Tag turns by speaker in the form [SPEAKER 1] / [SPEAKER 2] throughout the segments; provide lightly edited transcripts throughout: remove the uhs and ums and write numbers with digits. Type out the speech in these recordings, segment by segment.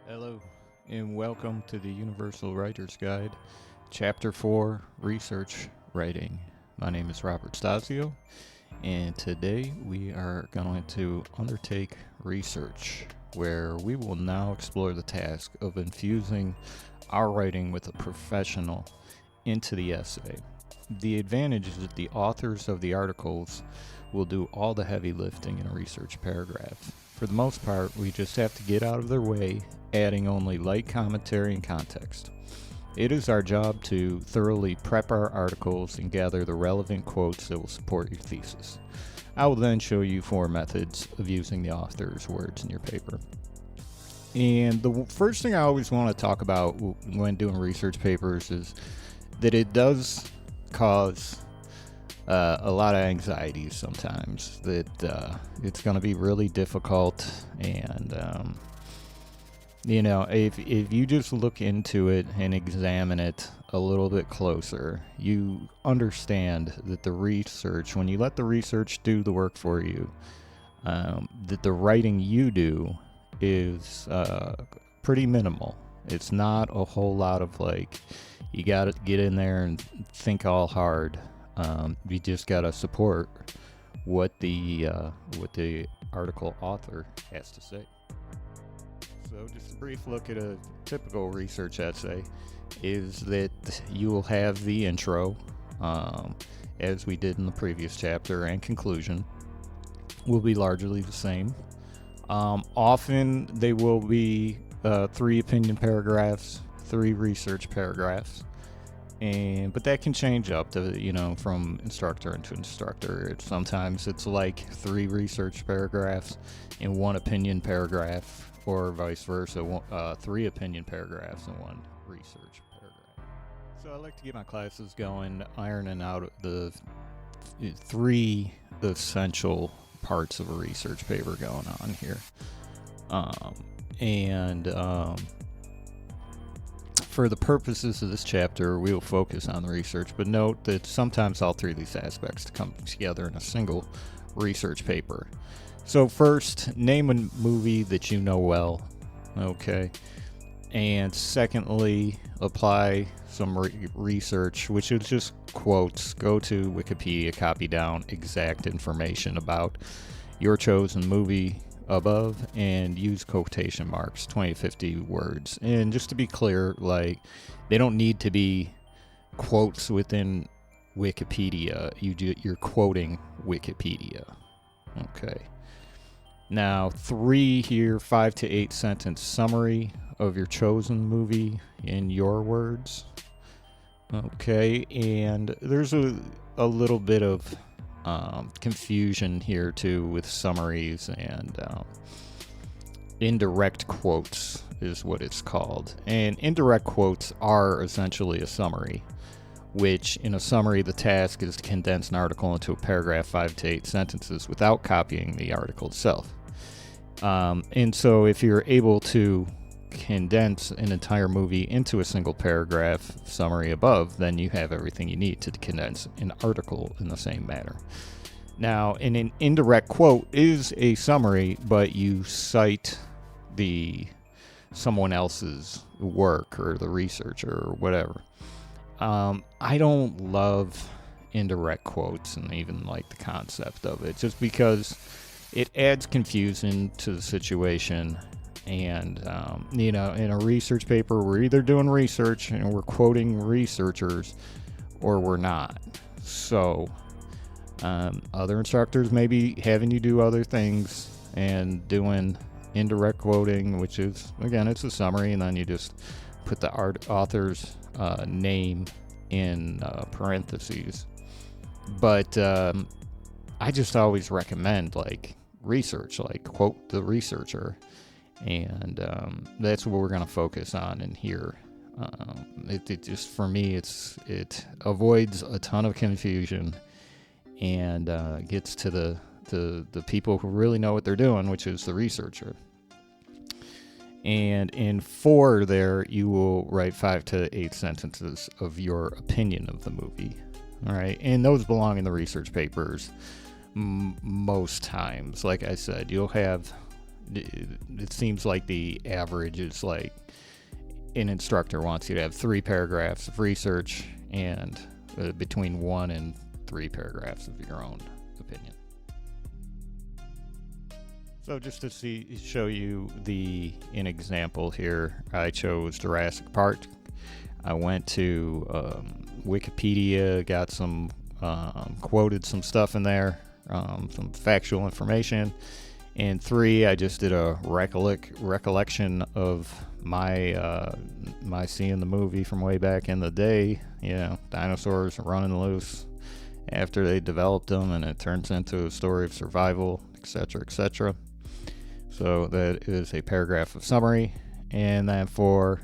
[SPEAKER 1] Hello, and welcome to the Universal Writer's Guide, Chapter 4 Research Writing. My name is Robert Stasio, and today we are going to undertake research, where we will now explore the task of infusing our writing with a professional into the essay. The advantage is that the authors of the articles will do all the heavy lifting in a research paragraph. For the most part, we just have to get out of their way, adding only light commentary and context. It is our job to thoroughly prep our articles and gather the relevant quotes that will support your thesis. I will then show you 4 methods of using the author's words in your paper. And the first thing I always want to talk about when doing research papers is that it does cause a lot of anxiety sometimes, that it's going to be really difficult. And if you just look into it and examine it a little bit closer, you understand that the research, when you let the research do the work for you, that the writing you do is pretty minimal. It's not a whole lot of you got to get in there and think all hard. You just got to support what the article author has to say. So just a brief look at a typical research essay is that you will have the intro, as we did in the previous chapter, and conclusion will be largely the same. Often they will be 3 opinion paragraphs, 3 research paragraphs. But that can change up to, from instructor into instructor. Sometimes it's 3 research paragraphs and 1 opinion paragraph, or vice versa, 3 opinion paragraphs and 1 research paragraph. So I like to get my classes going, ironing out the 3 essential parts of a research paper going on here. For the purposes of this chapter, we will focus on the research, but note that sometimes all 3 of these aspects come together in a single research paper. So first, name a movie that you know well, okay? And secondly, apply some research, which is just quotes. Go to Wikipedia, copy down exact information about your chosen movie above, and use quotation marks, 20 to 50 words. And just to be clear, they don't need to be quotes within Wikipedia. You're quoting Wikipedia. Okay. Now 3 here, 5 to 8 sentence summary of your chosen movie in your words. Okay, and there's a little bit of confusion here too with summaries, and indirect quotes is what it's called. And indirect quotes are essentially a summary, which in a summary the task is to condense an article into a paragraph, 5 to 8 sentences, without copying the article itself. And so if you're able to condense an entire movie into a single paragraph summary above, then you have everything you need to condense an article in the same manner. Now, an indirect quote is a summary, but you cite someone else's work or the researcher or whatever. I don't love indirect quotes and even the concept of it, just because it adds confusion to the situation. And, in a research paper, we're either doing research and we're quoting researchers, or we're not. So, other instructors may be having you do other things and doing indirect quoting, which is, again, it's a summary, and then you just put the author's name in parentheses. But I just always recommend, research, quote the researcher. And that's what we're going to focus on in here. It just, for me, it avoids a ton of confusion and gets to the people who really know what they're doing, which is the researcher. And in 4 there, you will write 5 to 8 sentences of your opinion of the movie. All right, and those belong in the research papers most times. Like I said, you'll have it seems like the average is like an instructor wants you to have 3 paragraphs of research and between 1 and 3 paragraphs of your own opinion. So just to show you an example here, I chose Jurassic Park. I went to Wikipedia, got some quoted some stuff in there, some factual information. And 3, I just did a recollection of my seeing the movie from way back in the day. Dinosaurs running loose after they developed them, and it turns into a story of survival, etc., etc. So that is a paragraph of summary. And then 4,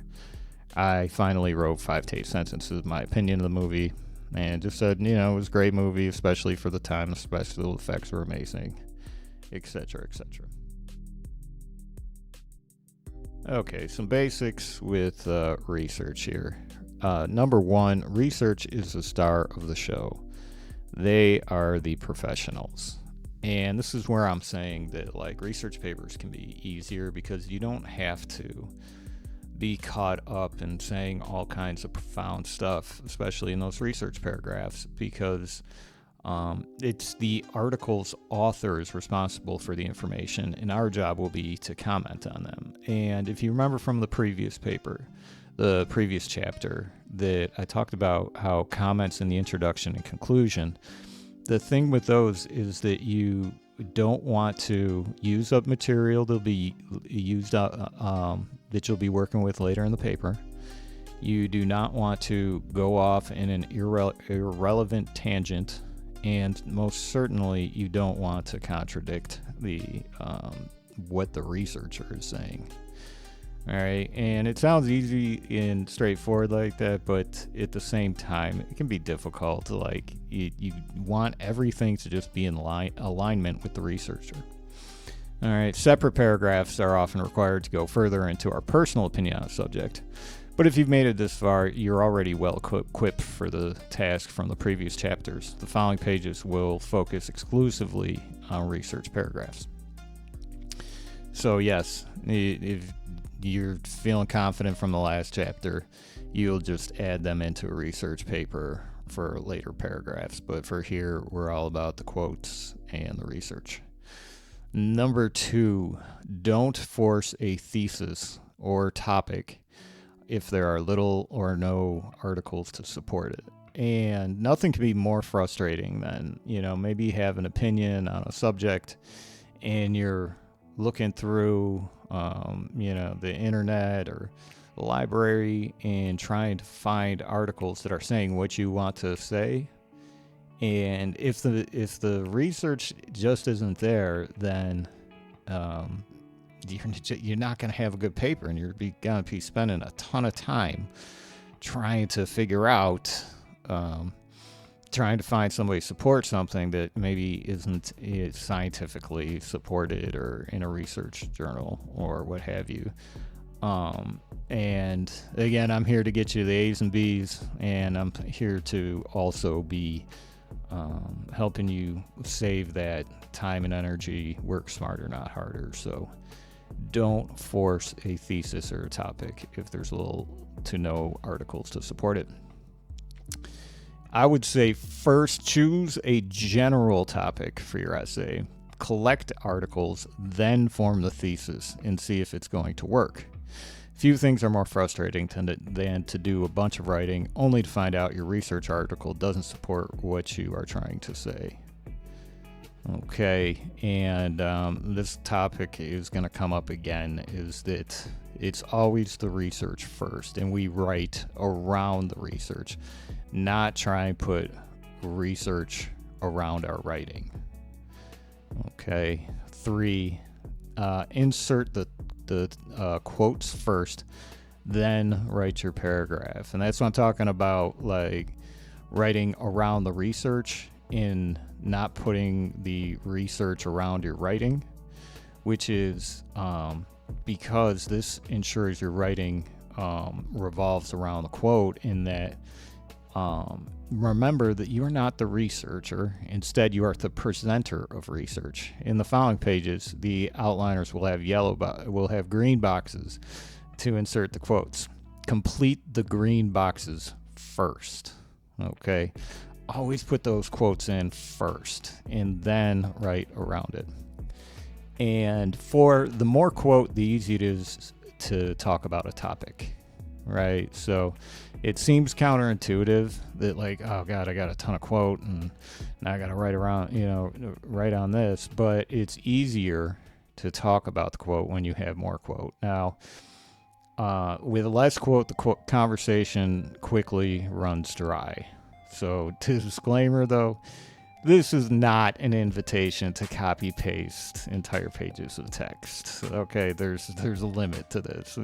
[SPEAKER 1] I finally wrote 5 to 8 sentences of my opinion of the movie, and just said, it was a great movie, especially for the time. The special effects were amazing, etc., etc. Okay, some basics with research here. Number 1, research is the star of the show. They are the professionals. And this is where I'm saying that like research papers can be easier because you don't have to be caught up in saying all kinds of profound stuff, especially in those research paragraphs, because it's the article's authors responsible for the information, and our job will be to comment on them. And if you remember from the previous paper, the previous chapter, that I talked about how comments in the introduction and conclusion, the thing with those is that you don't want to use up material that'll be used up, that you'll be working with later in the paper. You do not want to go off in an irrelevant tangent, and most certainly you don't want to contradict what the researcher is saying. All right, and it sounds easy and straightforward like that, but at the same time, it can be difficult to you want everything to just be in alignment with the researcher. All right, separate paragraphs are often required to go further into our personal opinion on a subject. But if you've made it this far, you're already well equipped for the task from the previous chapters. The following pages will focus exclusively on research paragraphs. So yes, if you're feeling confident from the last chapter, you'll just add them into a research paper for later paragraphs. But for here, we're all about the quotes and the research. Number 2, don't force a thesis or topic if there are little or no articles to support it. And nothing can be more frustrating than, maybe you have an opinion on a subject and you're looking through, the internet or the library and trying to find articles that are saying what you want to say. And if the research just isn't there, then you're not going to have a good paper, and you're going to be spending a ton of time trying to figure out, trying to find somebody to support something that maybe isn't scientifically supported or in a research journal or what have you. And again, I'm here to get you the A's and B's, and I'm here to also be helping you save that time and energy, work smarter, not harder. So don't force a thesis or a topic if there's little to no articles to support it. I would say first choose a general topic for your essay, collect articles, then form the thesis and see if it's going to work. Few things are more frustrating than to do a bunch of writing only to find out your research article doesn't support what you are trying to say. Okay, and this topic is going to come up again, is that it's always the research first, and we write around the research, not try and put research around our writing. Okay, 3, insert the quotes first, then write your paragraph. And that's what I'm talking about, like writing around the research in not putting the research around your writing, which is because this ensures your writing revolves around the quote, in that Remember that you are not the researcher. Instead, you are the presenter of research. In the following pages, the outliners will have green boxes to insert the quotes. Complete the green boxes first. Okay? Always put those quotes in first and then write around it. And for the more quote, the easier it is to talk about a topic, right? So it seems counterintuitive that, like, oh God, I got a ton of quote and now I got to write on this, but it's easier to talk about the quote when you have more quote. Now, with less quote, the conversation quickly runs dry. So, disclaimer though, this is not an invitation to copy paste entire pages of text. Okay, there's a limit to this.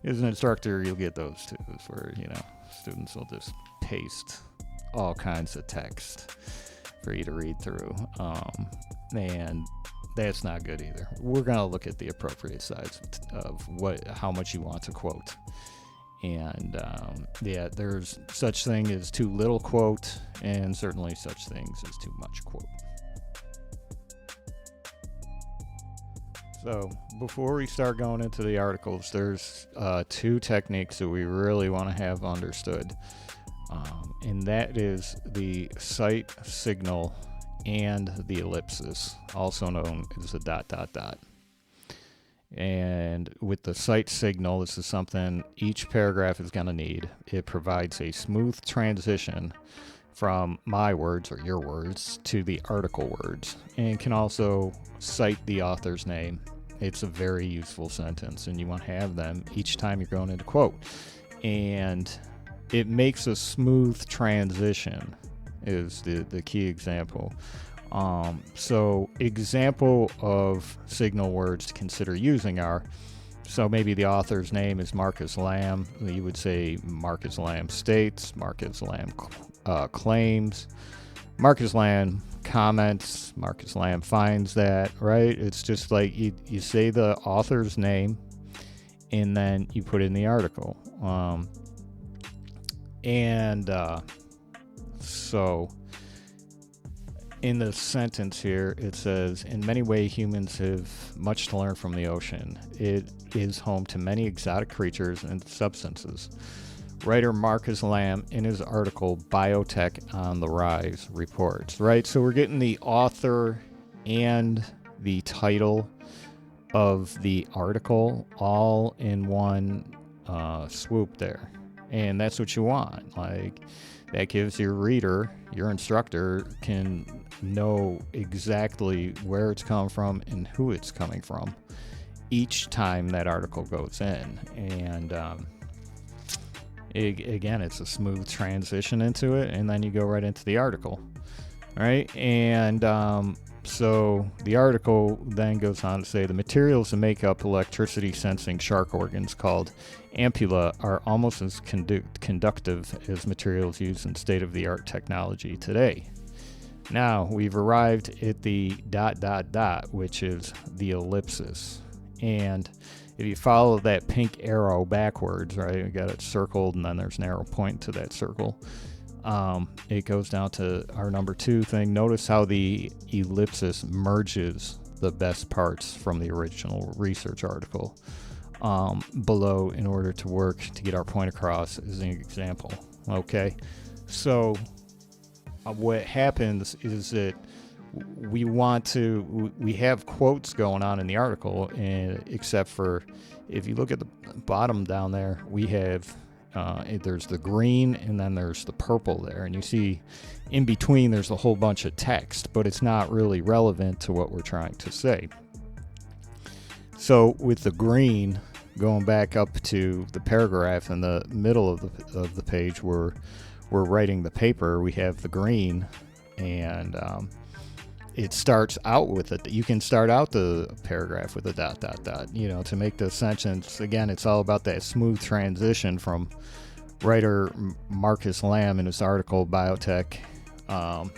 [SPEAKER 1] As an instructor, you'll get those too, where students will just paste all kinds of text for you to read through, and that's not good either. We're gonna look at the appropriate size of how much you want to quote. And there's such thing as too little quote, and certainly such things as too much quote. So before we start going into the articles, there's two techniques that we really want to have understood, and that is the cite signal and the ellipsis, also known as the ... And with the cite signal, this is something each paragraph is going to need. It provides a smooth transition from my words or your words to the article words, and can also cite the author's name. It's a very useful sentence, and you want to have them each time you're going into quote. And it makes a smooth transition is the key example. So example of signal words to consider using are, so maybe the author's name is Marcus Lamb. You would say Marcus Lamb states, Marcus Lamb claims, Marcus Lamb comments, Marcus Lamb finds that, right? It's just like you say the author's name and then you put in the article. So in the sentence here, it says, in many ways, humans have much to learn from the ocean. It is home to many exotic creatures and substances. Writer Marcus Lamb, in his article, Biotech on the Rise, reports, right? So we're getting the author and the title of the article all in one swoop there. And that's what you want. Like, that gives your reader, your instructor, can know exactly where it's come from and who it's coming from each time that article goes in. And again, it's a smooth transition into it, and then you go right into the article, right? And so the article then goes on to say, the materials that make up electricity sensing shark organs called ampulla are almost as conductive as materials used in state-of-the-art technology today. Now we've arrived at the ... which is the ellipsis. And if you follow that pink arrow backwards, right, you got it circled and then there's an arrow pointing to that circle. It goes down to our number 2 thing. Notice how the ellipsis merges the best parts from the original research article below in order to work to get our point across as an example. Okay, so what happens is that we have quotes going on in the article, and except for if you look at the bottom down there, we have there's the green and then there's the purple there, and you see in between there's a whole bunch of text, but it's not really relevant to what we're trying to say. So with the green, going back up to the paragraph in the middle of the page where we're writing the paper, we have the green, and it starts out with it. You can start out the paragraph with a ... to make the sentence. Again, it's all about that smooth transition from writer Marcus Lamb in his article Biotech on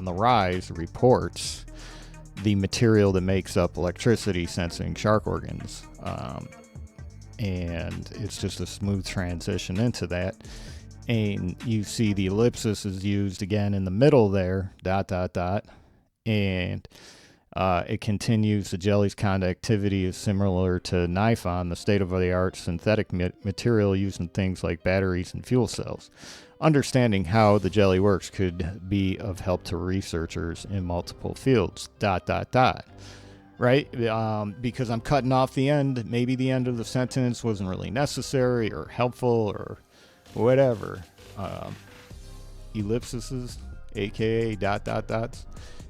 [SPEAKER 1] the Rise reports the material that makes up electricity sensing shark organs. And it's just a smooth transition into that. and you see the ellipsis is used again in the middle there, ... and it continues. The jelly's conductivity is similar to Nifon, the state-of-the-art synthetic material used in things like batteries and fuel cells. Understanding how the jelly works could be of help to researchers in multiple fields, ... Right? Because I'm cutting off the end. Maybe the end of the sentence wasn't really necessary or helpful or whatever. Ellipses, aka ...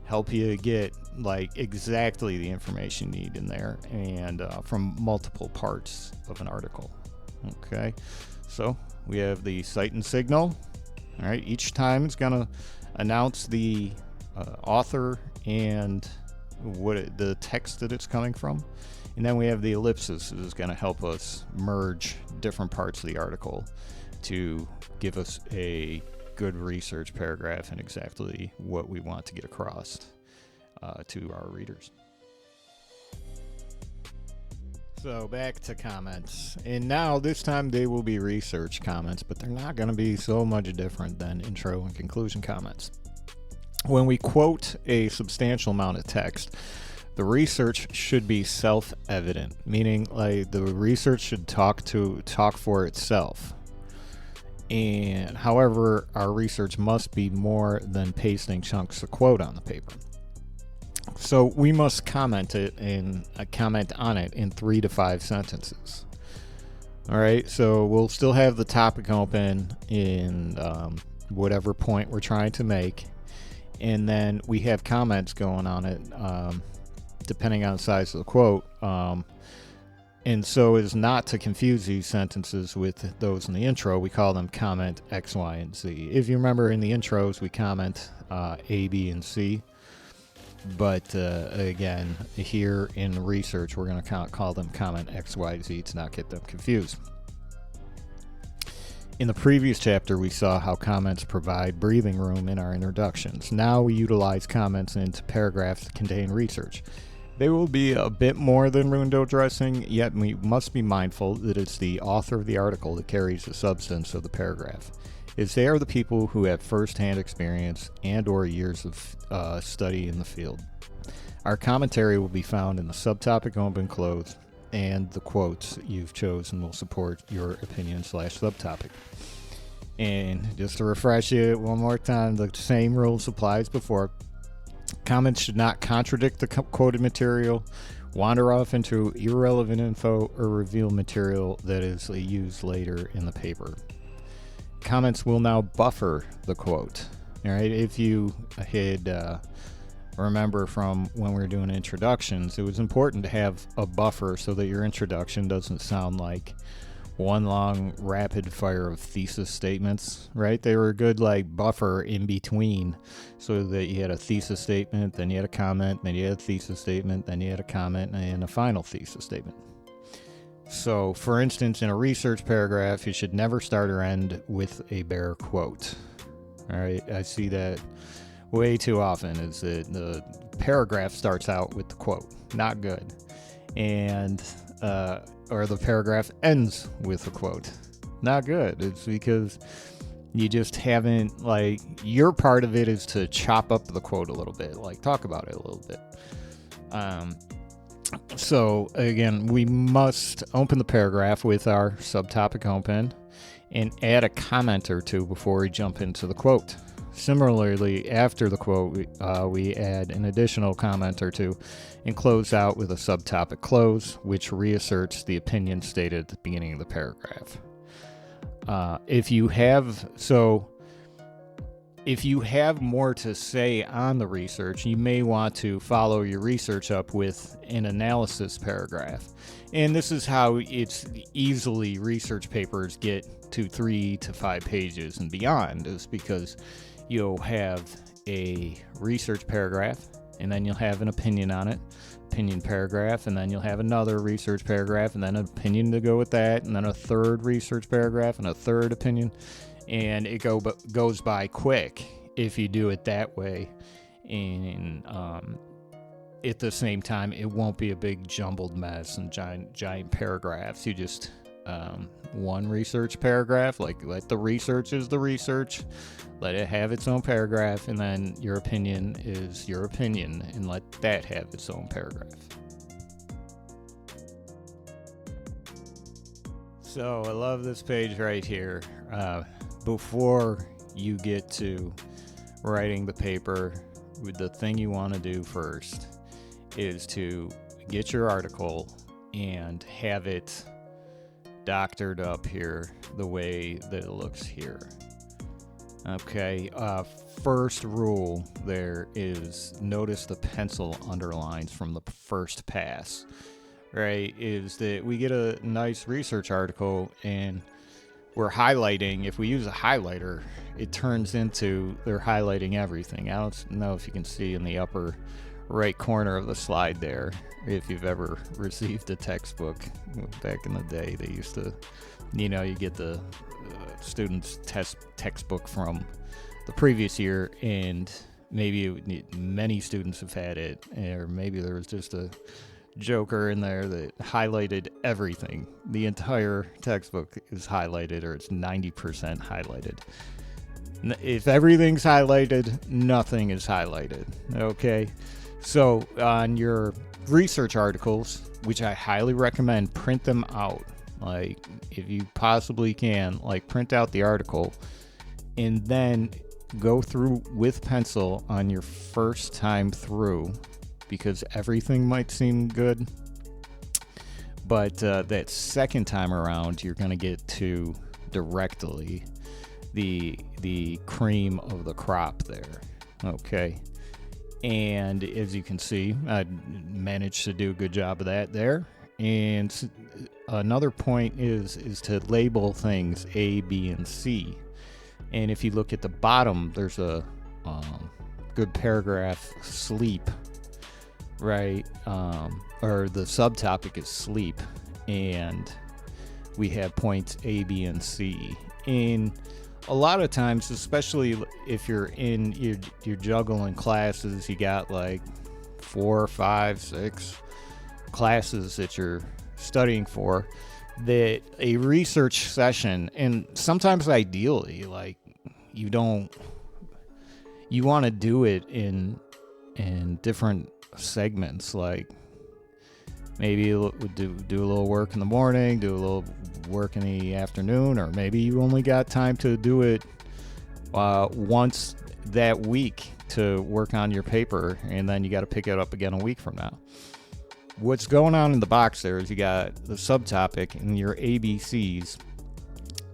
[SPEAKER 1] help you get like exactly the information you need in there, and from multiple parts of an article. Okay, so we have the cite and signal. All right, each time it's gonna announce the author and the text that it's coming from, and then we have the ellipsis that is going to help us merge different parts of the article to give us a good research paragraph and exactly what we want to get across to our readers. So back to comments, and now this time they will be research comments, but they're not going to be so much different than intro and conclusion comments. When we quote a substantial amount of text, the research should be self-evident, meaning like the research should talk for itself. And however, our research must be more than pasting chunks of quote on the paper. So we must comment on it in 3 to 5 sentences. All right, so we'll still have the topic open in whatever point we're trying to make. And then we have comments going on it, depending on the size of the quote. And so as not to confuse these sentences with those in the intro, we call them comment X, Y, and Z. If you remember in the intros, we comment A, B, and C. But again, here in research, we're going to call them comment X, Y, Z to not get them confused. In the previous chapter, we saw how comments provide breathing room in our introductions. Now we utilize comments into paragraphs that contain research. They will be a bit more than window dressing, yet we must be mindful that it's the author of the article that carries the substance of the paragraph, as they are the people who have first-hand experience and or years of study in the field. Our commentary will be found in the subtopic open close, and the quotes you've chosen will support your opinion / subtopic. And just to refresh you one more time, the same rules apply as before. Comments should not contradict the quoted material, wander off into irrelevant info, or reveal material that is used later in the paper. Comments will now buffer the quote. All right, if you had remember from when we were doing introductions, it was important to have a buffer so that your introduction doesn't sound like one long rapid fire of thesis statements, right? They were a good like buffer in between so that you had a thesis statement, then you had a comment, then you had a thesis statement, then you had a comment, and a final thesis statement. So, for instance, in a research paragraph, you should never start or end with a bare quote. All right, I see that way too often, is that the paragraph starts out with the quote. Not good. And or the paragraph ends with a quote. Not good. It's because you just haven't, like, your part of it is to chop up the quote a little bit, like talk about it a little bit. So again, we must open the paragraph with our subtopic open and add a comment or two before we jump into the quote. Similarly, after the quote, we add an additional comment or two and close out with a subtopic close, which reasserts the opinion stated at the beginning of the paragraph. If you have more to say on the research, you may want to follow your research up with an analysis paragraph. And this is how it's easily research papers get to 3 to 5 pages and beyond, is because you'll have a research paragraph, and then you'll have an opinion on it, opinion paragraph, and then you'll have another research paragraph, and then an opinion to go with that, and then a third research paragraph, and a third opinion. And it goes by quick if you do it that way. And at the same time, it won't be a big jumbled mess and giant paragraphs. You just one research paragraph, like let the research is the research, let it have its own paragraph, and then your opinion is your opinion, and let that have its own paragraph. So I love this page right here. Before you get to writing the paper, the thing you want to do first is to get your article and have it doctored up here the way that it looks here. Okay, first rule there is notice the pencil underlines from the first pass, right? Is that we get a nice research article and we're highlighting. If we use a highlighter, it turns into they're highlighting everything. I don't know if you can see in the upper right corner of the slide there. If you've ever received a textbook back in the day, they used to, you get the student's textbook from the previous year, and maybe many students have had it, or maybe there was just a joker in there that highlighted everything. The entire textbook is highlighted, or it's 90% highlighted. If everything's highlighted, nothing is highlighted. Okay, so on your research articles, which I highly recommend, print them out. Like, if you possibly can, like, print out the article and then go through with pencil on your first time through, because everything might seem good, but that second time around, you're going to get to directly the cream of the crop there. Okay. And as you can see, I managed to do a good job of that there. And another point is to label things A, B, and C. And if you look at the bottom, there's a good paragraph, sleep, right? Or the subtopic is sleep. And we have points A, B, and C. And a lot of times, especially if you're juggling classes, you got like 4, 5, 6 classes that you're studying for, that a research session, and sometimes ideally, like, you want to do it in different segments, like maybe do a little work in the morning, do a little work in the afternoon, or maybe you only got time to do it once that week to work on your paper, and then you got to pick it up again a week from now. What's going on in the box there is you got the subtopic and your ABCs,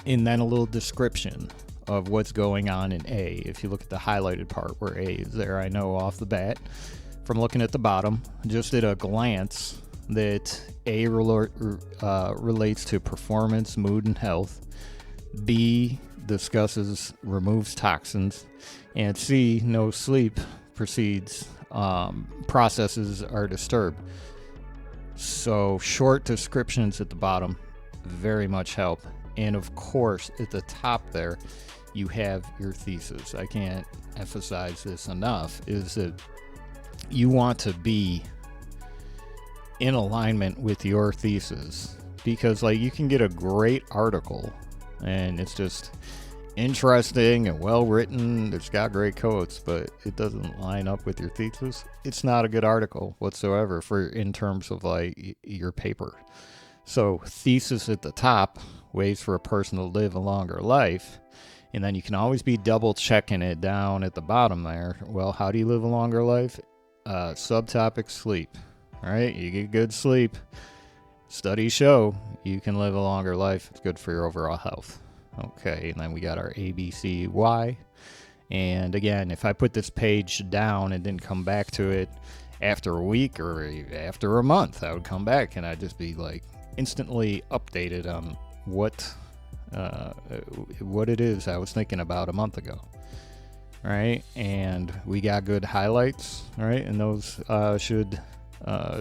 [SPEAKER 1] and then a little description of what's going on in A. If you look at the highlighted part where A is there, I know off the bat from looking at the bottom, just at a glance, that A relates to performance, mood, and health. B removes toxins. And C, no sleep proceeds, processes are disturbed. So short descriptions at the bottom very much help. And of course, at the top there, you have your thesis. I can't emphasize this enough, is that you want to be in alignment with your thesis, because like you can get a great article and it's just interesting and well written, it's got great quotes, but it doesn't line up with your thesis. It's not a good article whatsoever in terms of like your paper. So thesis at the top, ways for a person to live a longer life, and then you can always be double checking it down at the bottom there. Well, how do you live a longer life? Subtopic, sleep. All right, you get good sleep. Studies show you can live a longer life. It's good for your overall health. Okay, and then we got our ABCY. And again, if I put this page down and didn't come back to it after a week or after a month, I would come back and I'd just be like instantly updated on what it is I was thinking about a month ago. All right, and we got good highlights. All right, and those should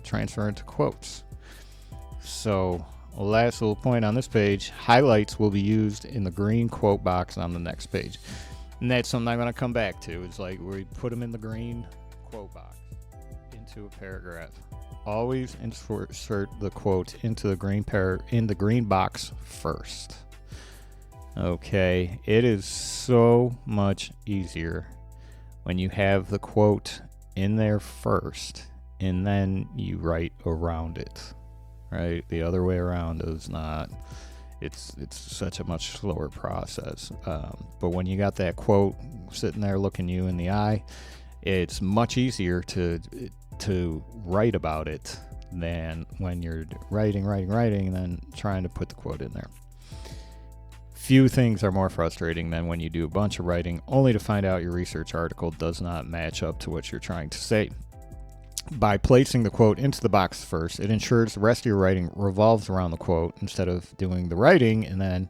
[SPEAKER 1] transfer into quotes. So last little point on this page, highlights will be used in the green quote box on the next page. And that's something I'm going to come back to. It's like we put them in the green quote box into a paragraph. always insert the quote into the green box first. Okay, it is so much easier when you have the quote in there first and then you write around it. Right? The other way around is not. It's such a much slower process. But when you got that quote sitting there looking you in the eye, it's much easier to write about it than when you're writing, and then trying to put the quote in there. Few things are more frustrating than when you do a bunch of writing only to find out your research article does not match up to what you're trying to say. By placing the quote into the box first, it ensures the rest of your writing revolves around the quote instead of doing the writing and then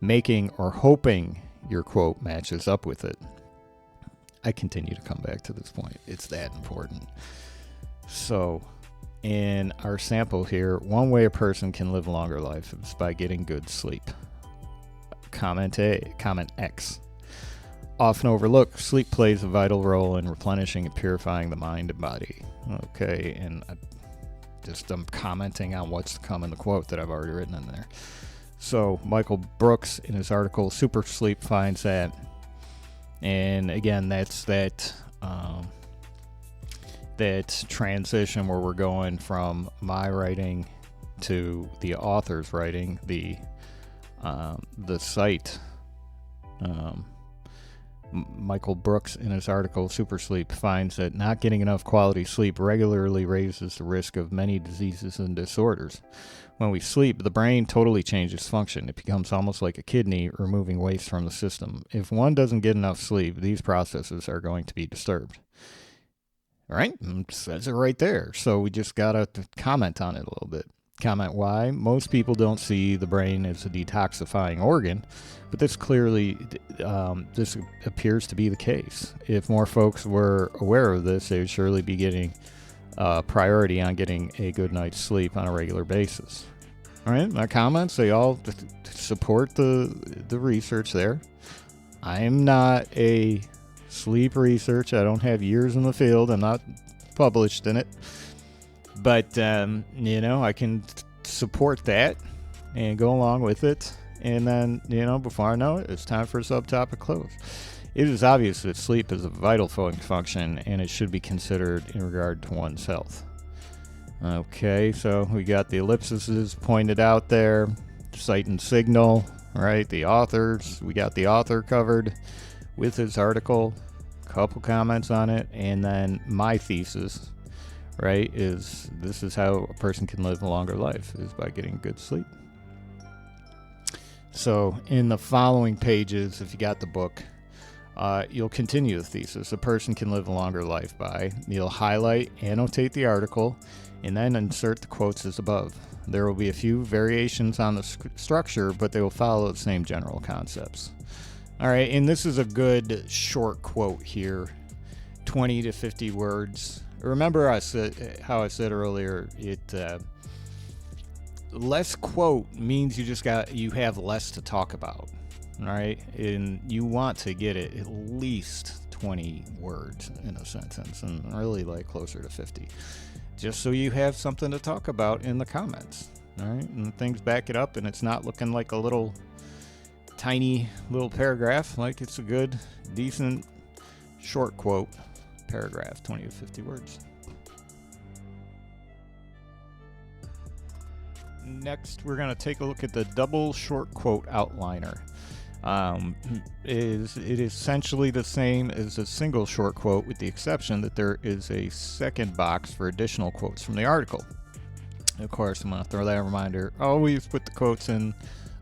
[SPEAKER 1] making or hoping your quote matches up with it. I continue to come back to this point. It's that important. So, in our sample here, one way a person can live a longer life is by getting good sleep. Comment X. Often overlooked, sleep plays a vital role in replenishing and purifying the mind and body. Okay, and I'm commenting on what's to come in the quote that I've already written in there. So Michael Brooks in his article Super Sleep finds that, and again, that's that transition where we're going from my writing to the author's writing. The site. Michael Brooks in his article Super Sleep finds that not getting enough quality sleep regularly raises the risk of many diseases and disorders. When we sleep, the brain totally changes function. It becomes almost like a kidney removing waste from the system. If one doesn't get enough sleep, these processes are going to be disturbed. All right? It says it right there. So we just got to comment on it a little bit. Comment why most people don't see the brain as a detoxifying organ, but this appears to be the case. If more folks were aware of this, they would surely be getting priority on getting a good night's sleep on a regular basis. All right, my comments, they all support the research there. I am not a sleep researcher. I don't have years in the field. I'm not published in it. But, I can support that and go along with it. And then, before I know it, it's time for a subtopic close. It is obvious that sleep is a vital function and it should be considered in regard to one's health. Okay, so we got the ellipses pointed out there, site and signal, right? The authors, we got the author covered with his article, a couple comments on it, and then my thesis. Right, this is how a person can live a longer life, is by getting good sleep. So in the following pages, if you got the book, you'll continue the thesis. A person can live a longer life by, you'll highlight, annotate the article, and then insert the quotes as above. There will be a few variations on the structure, but they will follow the same general concepts. All right, and this is a good short quote here, 20 to 50 words. Remember how I said earlier, less quote means you have less to talk about, right? And you want to get it at least 20 words in a sentence, and really like closer to 50, just so you have something to talk about in the comments, all right? And things back it up, and it's not looking like a little tiny little paragraph. Like, it's a good, decent, short quote. Paragraph, 20 to 50 words. Next, we're going to take a look at the double short quote outliner. It is essentially the same as a single short quote, with the exception that there is a second box for additional quotes from the article. Of course, I'm going to throw that reminder. Always put the quotes in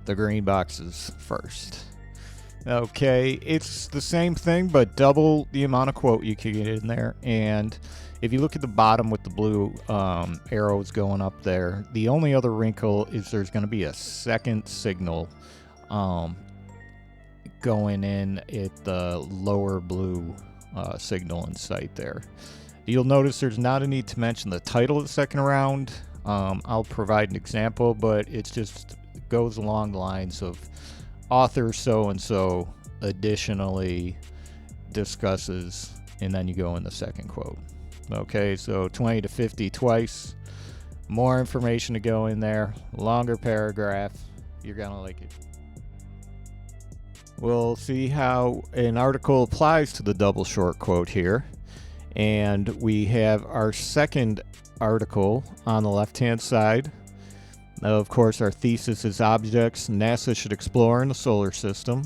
[SPEAKER 1] the green boxes first. Okay, it's the same thing, but double the amount of quote you can get in there. And if you look at the bottom with the blue arrows going up there, the only other wrinkle is there's going to be a second signal going in at the lower blue signal in sight there. You'll notice there's not a need to mention the title of the second round. I'll provide an example, but it just goes along the lines of author so-and-so additionally discusses, and then you go in the second quote. Okay, so 20 to 50 twice, More information to go in there, longer paragraph. You're gonna like it. We'll see how an article applies to the double short quote here. And we have our second article on the left-hand side. Of course, our thesis is objects NASA should explore in the solar system.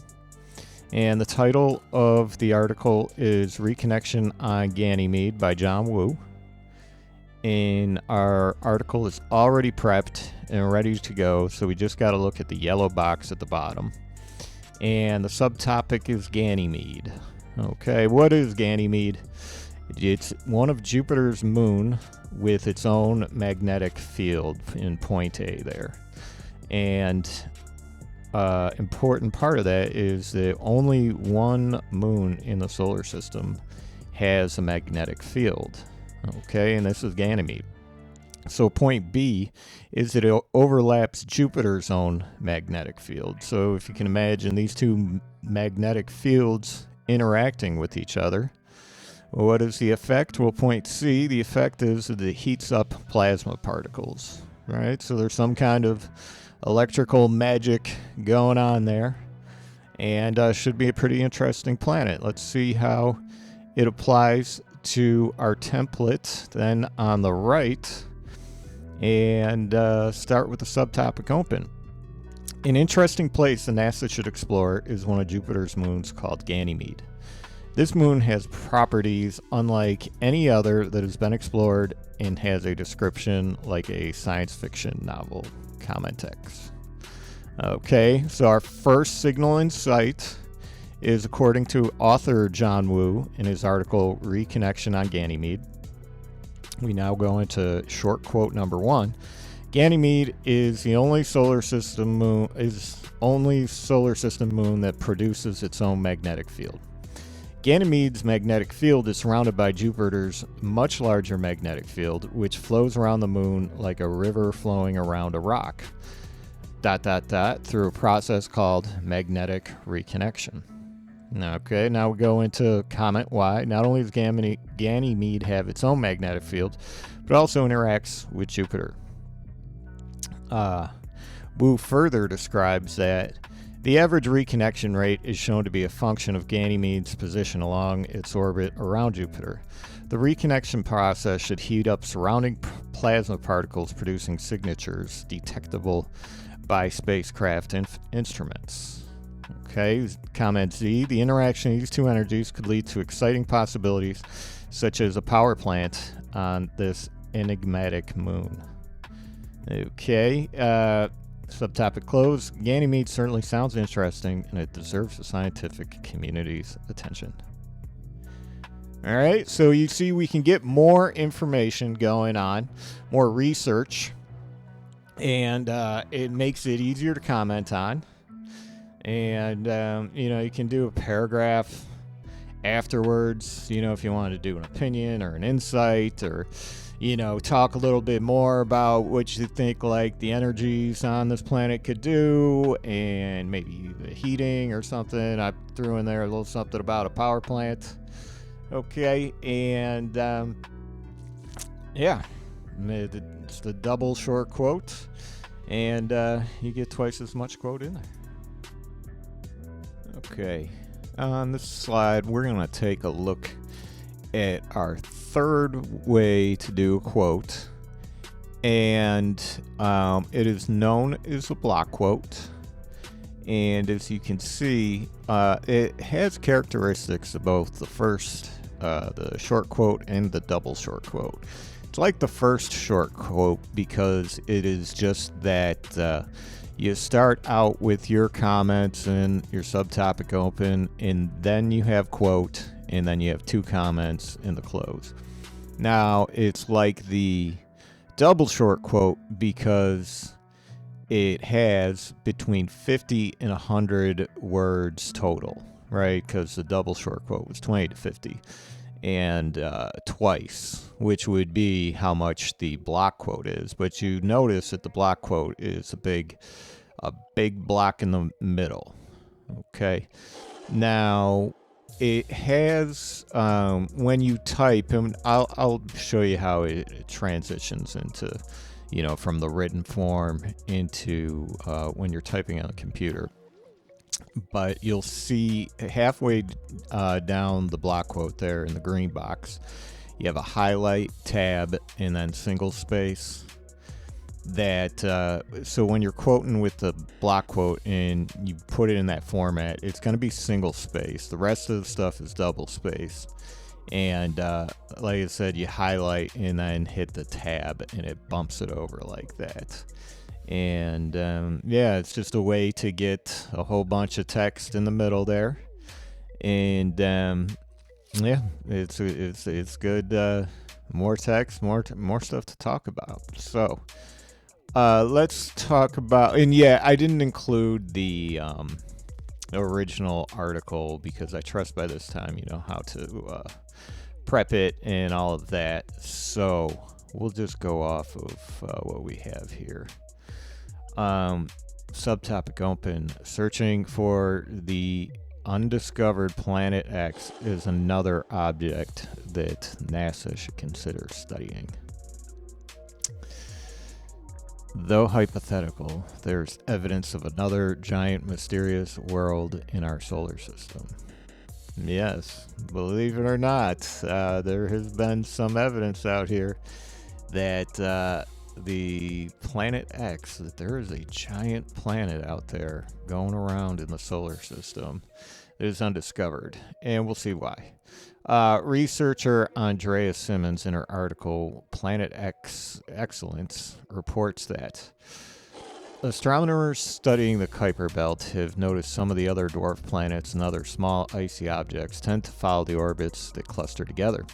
[SPEAKER 1] And the title of the article is Reconnection on Ganymede by John Woo. And our article is already prepped and ready to go, so we just got to look at the yellow box at the bottom. And the subtopic is Ganymede. Okay, what is Ganymede? It's one of Jupiter's moon with its own magnetic field in point A there. And important part of that is that only one moon in the solar system has a magnetic field. Okay, and this is Ganymede. So point B is that it overlaps Jupiter's own magnetic field. So if you can imagine these two magnetic fields interacting with each other, what is the effect? Well, point C, the effect is that it heats up plasma particles, right? So there's some kind of electrical magic going on there, and should be a pretty interesting planet. Let's see how it applies to our template then on the right, and start with the subtopic open. An interesting place the NASA should explore is one of Jupiter's moons called Ganymede. This moon has properties unlike any other that has been explored and has a description like a science fiction novel. Comment X. Okay, so our first signal in sight is according to author John Woo in his article Reconnection on Ganymede. We now go into short quote number 1. Ganymede is the only solar system moon that produces its own magnetic field. Ganymede's magnetic field is surrounded by Jupiter's much larger magnetic field, which flows around the moon like a river flowing around a rock, through a process called magnetic reconnection. Okay, now we go into comment why. Not only does Ganymede have its own magnetic field, but also interacts with Jupiter. Woo further describes that the average reconnection rate is shown to be a function of Ganymede's position along its orbit around Jupiter. The reconnection process should heat up surrounding plasma particles, producing signatures detectable by spacecraft instruments. Okay, comment Z. The interaction of these two energies could lead to exciting possibilities, such as a power plant on this enigmatic moon. Okay, subtopic close. Ganymede certainly sounds interesting, and it deserves the scientific community's attention. All right, so you see we can get more information going on, more research, and it makes it easier to comment on. And, you can do a paragraph afterwards, if you want to do an opinion or an insight, or talk a little bit more about what you think like the energies on this planet could do, and maybe the heating or something. I threw in there a little something about a power plant. Okay, and yeah, it's the double short quote, and you get twice as much quote in there. Okay, on this slide we're going to take a look at our third way to do a quote, and it is known as a block quote. And as you can see, it has characteristics of both the first, the short quote, and the double short quote. It's like the first short quote because it is just that you start out with your comments and your subtopic open, and then you have quote, and then you have two comments in the close. Now, it's like the double short quote because it has between 50 and 100 words total, right? Because the double short quote was 20 to 50, and twice, which would be how much the block quote is. But you notice that the block quote is a big block in the middle. Okay, now it has when you type, and I'll show you how it transitions into from the written form into when you're typing on a computer. But you'll see halfway down the block quote there in the green box, you have a highlight, tab, and then single space. So when you're quoting with the block quote and you put it in that format, it's going to be single space. The rest of the stuff is double space. And like I said, you highlight and then hit the tab and it bumps it over like that. And it's just a way to get a whole bunch of text in the middle there. And it's good. More text, more stuff to talk about. So let's talk about. And I didn't include the original article because I trust by this time you know how to prep it and all of that. So we'll just go off of what we have here. Subtopic open. Searching for the undiscovered planet X is another object that NASA should consider studying. Though hypothetical, there's evidence of another giant mysterious world in our solar system. Yes, believe it or not, there has been some evidence out here that the planet X, that there is a giant planet out there going around in the solar system that is undiscovered, and we'll see why. Researcher Andrea Simmons, in her article Planet X Excellence, reports that astronomers studying the Kuiper Belt have noticed some of the other dwarf planets and other small icy objects tend to follow the orbits that cluster together.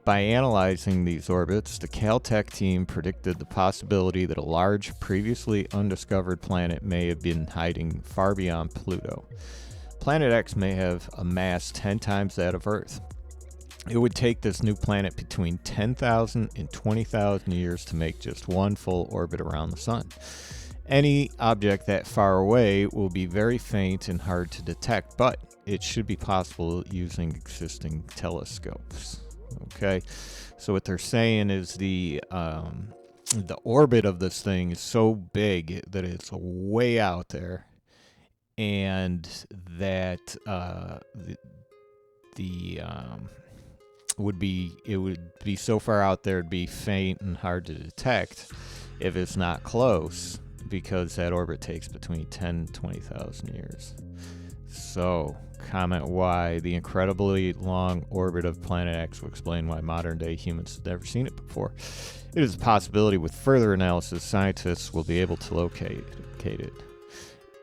[SPEAKER 1] By analyzing these orbits, the Caltech team predicted the possibility that a large, previously undiscovered planet may have been hiding far beyond Pluto. Planet X may have a mass 10 times that of Earth. It would take this new planet between 10,000 and 20,000 years to make just one full orbit around the Sun. Any object that far away will be very faint and hard to detect, but it should be possible using existing telescopes. Okay, so what they're saying is the orbit of this thing is so big that it's way out there, and that it would be so far out there it'd be faint and hard to detect if it's not close, because that orbit takes between 10 and 20,000 years. So, comment why the incredibly long orbit of Planet X will explain why modern-day humans have never seen it before. It is a possibility with further analysis scientists will be able to locate it.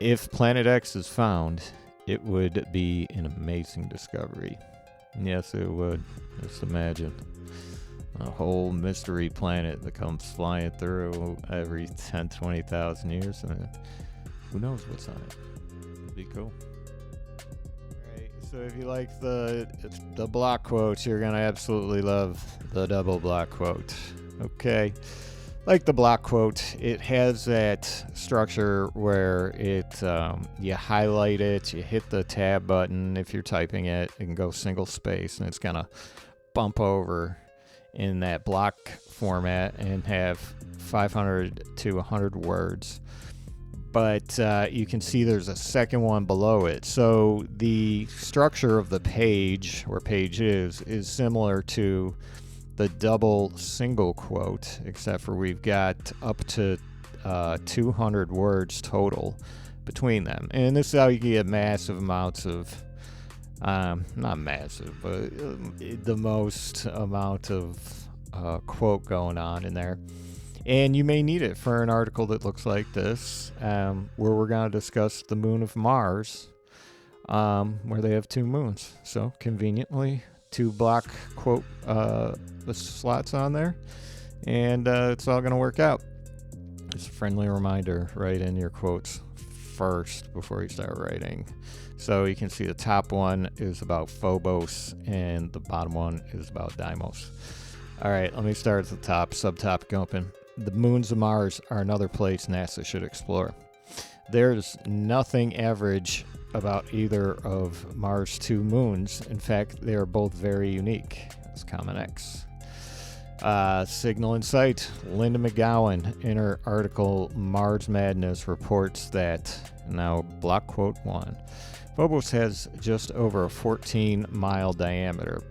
[SPEAKER 1] If Planet X is found, it would be an amazing discovery. Yes, it would. Just imagine a whole mystery planet that comes flying through every 10, 20,000 years. And who knows what's on it. It'd be cool. So if you like the block quotes, you're going to absolutely love the double block quote. Okay. Like the block quote, it has that structure where you highlight it, you hit the tab button. If you're typing it, it can go single space, and it's going to bump over in that block format and have 500 to 100 words. But you can see there's a second one below it. So the structure of the page, where page is similar to the double single quote, except for we've got up to 200 words total between them. And this is how you get massive amounts of, not massive, but the most amount of quote going on in there. And you may need it for an article that looks like this, where we're going to discuss the moon of Mars, where they have two moons. So conveniently, 2 block quote the slots on there, and it's all going to work out. Just a friendly reminder, write in your quotes first before you start writing. So you can see the top one is about Phobos, and the bottom one is about Deimos. All right, let me start at the top. Subtopic open. The moons of Mars are another place NASA should explore. There's nothing average about either of Mars' 2 moons. In fact, they are both very unique. That's comment X. Signal in sight. Linda McGowan, in her article Mars Madness, reports that, now block quote 1, Phobos has just over a 14-mile diameter.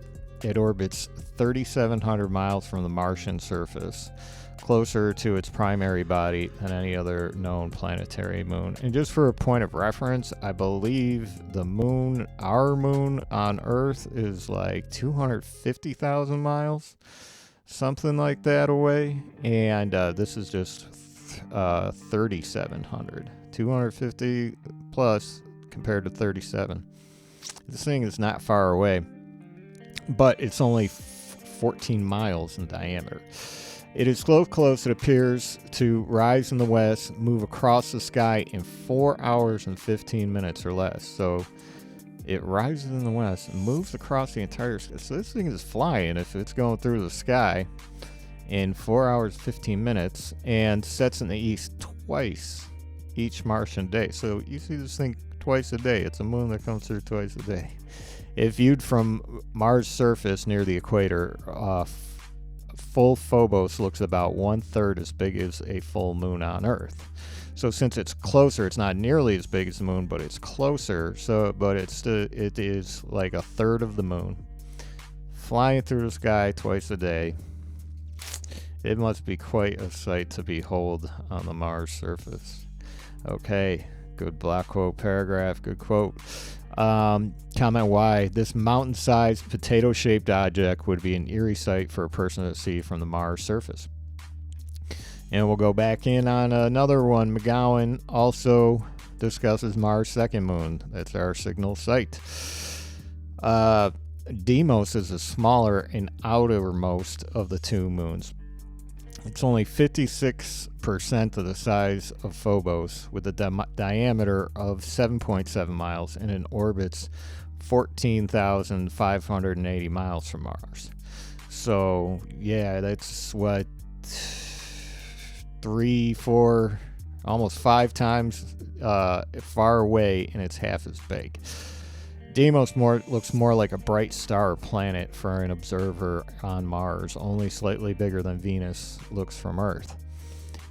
[SPEAKER 1] It orbits 3,700 miles from the Martian surface, closer to its primary body than any other known planetary moon. And just for a point of reference, I believe the moon, our moon on Earth, is like 250,000 miles, something like that away. And this is just 3,700. 250 plus compared to 37. This thing is not far away, but it's only 14 miles in diameter. It is so close it appears to rise in the west, move across the sky in 4 hours and 15 minutes or less. So it rises in the west and moves across the entire sky. So this thing is flying if it's going through the sky in 4 hours 15 minutes, and sets in the east twice each Martian day. So you see this thing twice a day. It's a moon that comes through twice a day. If viewed from Mars' surface near the equator, full Phobos looks about 1/3 as big as a full moon on Earth. So since it's closer, it's not nearly as big as the moon, but it's closer. But it is like 1/3 of the moon, flying through the sky twice a day. It must be quite a sight to behold on the Mars surface. Okay, good block quote paragraph, good quote. Comment why this mountain-sized potato-shaped object would be an eerie sight for a person to see from the Mars surface. And we'll go back in on another one. McGowan also discusses Mars' second moon. That's our signal site. Deimos is the smaller and outermost of the two moons. It's only 56% of the size of Phobos, with a diameter of 7.7 miles, and it orbits 14,580 miles from Mars. So, yeah, that's what, 3, 4, almost 5 times far away, and it's half as big. Deimos looks more like a bright star planet for an observer on Mars, only slightly bigger than Venus looks from Earth.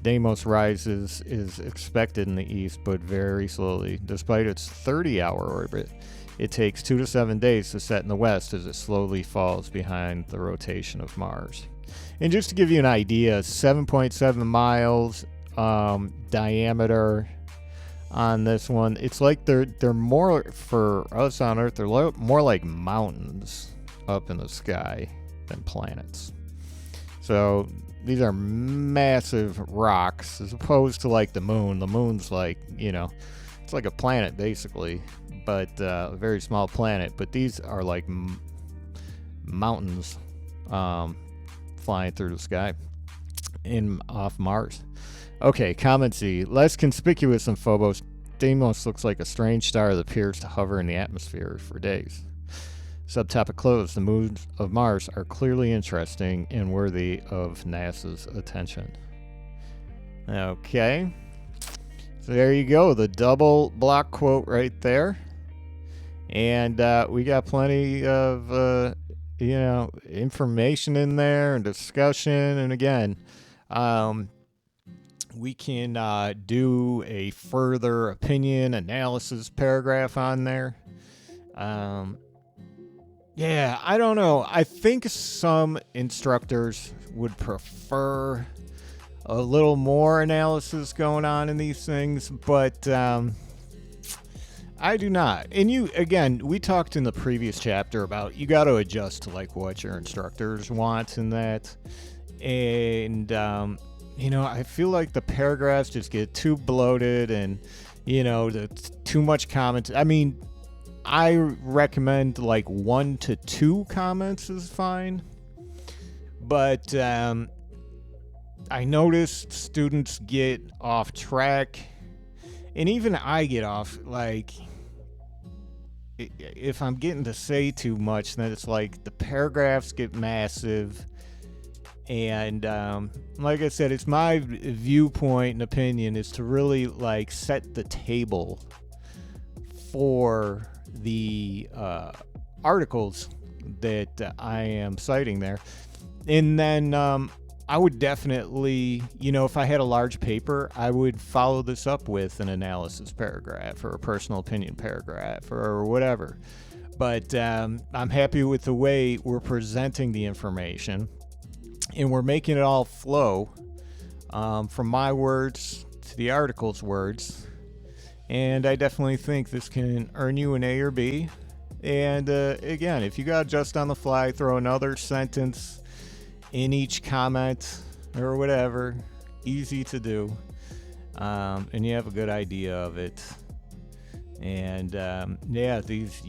[SPEAKER 1] Deimos rises is expected in the east, but very slowly. Despite its 30-hour orbit, it takes 2 to 7 days to set in the west as it slowly falls behind the rotation of Mars. And just to give you an idea, 7.7 miles diameter on this one. It's like they're more, for us on Earth, they're more like mountains up in the sky than planets. So these are massive rocks as opposed to like the moon. The moon's like, it's like a planet basically, but a very small planet. But these are like mountains flying through the sky off Mars. Okay, comment C. Less conspicuous than Phobos, Deimos looks like a strange star that appears to hover in the atmosphere for days. Subtopic closed. The moons of Mars are clearly interesting and worthy of NASA's attention. Okay. So there you go. The double block quote right there. And we got plenty of, information in there and discussion. And again, we can do a further opinion analysis paragraph on there. Yeah, I don't know. I think some instructors would prefer a little more analysis going on in these things, but I do not. And we talked in the previous chapter about you got to adjust to like what your instructors want in that. And I feel like the paragraphs just get too bloated and, too much comment. I mean, I recommend like 1 to 2 comments is fine. But I noticed students get off track. And even I get off, like, if I'm getting to say too much, then it's like the paragraphs get massive. And like I said, it's my viewpoint and opinion is to really like set the table for the articles that I am citing there. And then I would definitely, if I had a large paper, I would follow this up with an analysis paragraph or a personal opinion paragraph or whatever. But I'm happy with the way we're presenting the information, and we're making it all flow from my words to the article's words. And I definitely think this can earn you an A or B. And again, if you got just on the fly, throw another sentence in each comment or whatever, easy to do. And you have a good idea of it. And yeah, these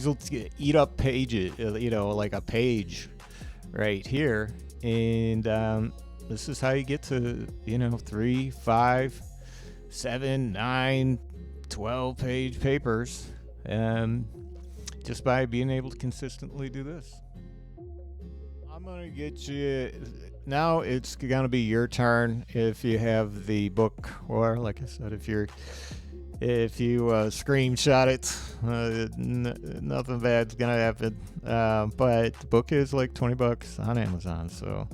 [SPEAKER 1] will eat up pages, like a page right here. And this is how you get to 3, 5, 7, 9, 12 page papers, just by being able to consistently do this. I'm gonna get you now. It's gonna be your turn if you have the book, or like I said, if you screenshot it, nothing bad's gonna happen. But the book is like $20 on Amazon, so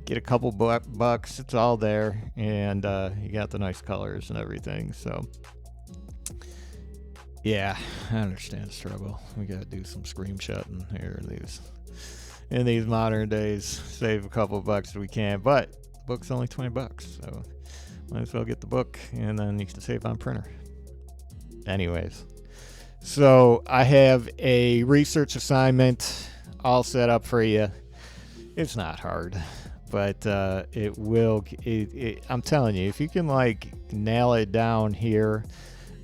[SPEAKER 1] get a couple bucks. It's all there, and you got the nice colors and everything. So yeah, I understand the struggle. We gotta do some screenshotting here in these modern days. Save a couple bucks if we can, but the book's only $20, so might as well get the book, and then you can save on printer. Anyways, so I have a research assignment all set up for you. It's not hard, but it will. I'm telling you, if you can nail it down here,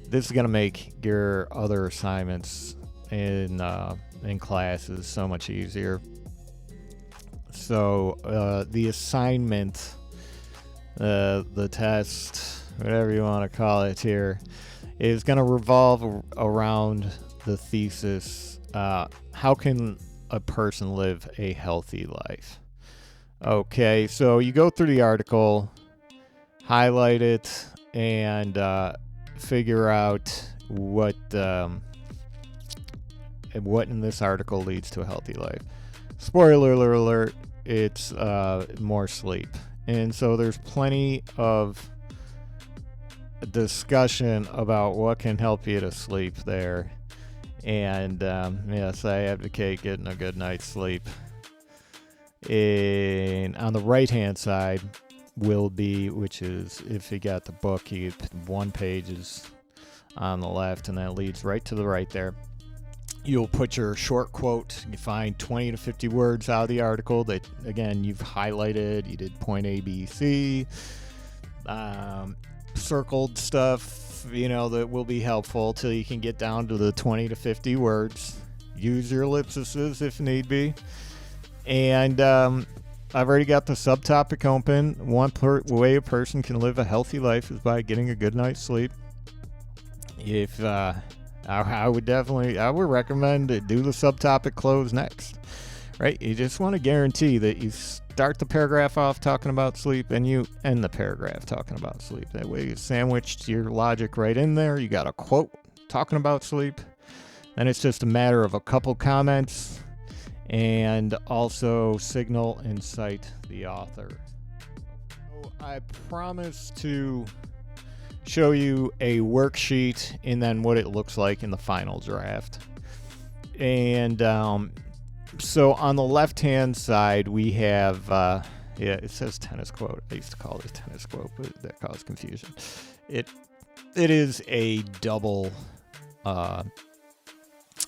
[SPEAKER 1] this is gonna make your other assignments in classes so much easier. So the assignment, the test, whatever you want to call it here, is going to revolve around the thesis, how can a person live a healthy life? Okay, so you go through the article, highlight it, and figure out what in this article leads to a healthy life. Spoiler alert, it's more sleep. And so there's plenty of discussion about what can help you to sleep there. And yes, I advocate getting a good night's sleep. And on the right hand side will be, which is, if you got the book, you one page is on the left, and that leads right to the right there. You'll put your short quote. You find 20 to 50 words out of the article that, again, you've highlighted. You did point A, B, C. Circled stuff, that will be helpful till you can get down to the 20 to 50 words. Use your ellipses if need be. And I've already got the subtopic open. One way a person can live a healthy life is by getting a good night's sleep. If I would recommend to do the subtopic close next, right? You just want to guarantee that you start the paragraph off talking about sleep and you end the paragraph talking about sleep. That way you sandwiched your logic right in there. You got a quote talking about sleep. Then it's just a matter of a couple comments and also signal and cite the author. So I promise to show you a worksheet and then what it looks like in the final draft. And so on the left-hand side, we have, it says tennis quote. I used to call it a tennis quote, but that caused confusion. It is a double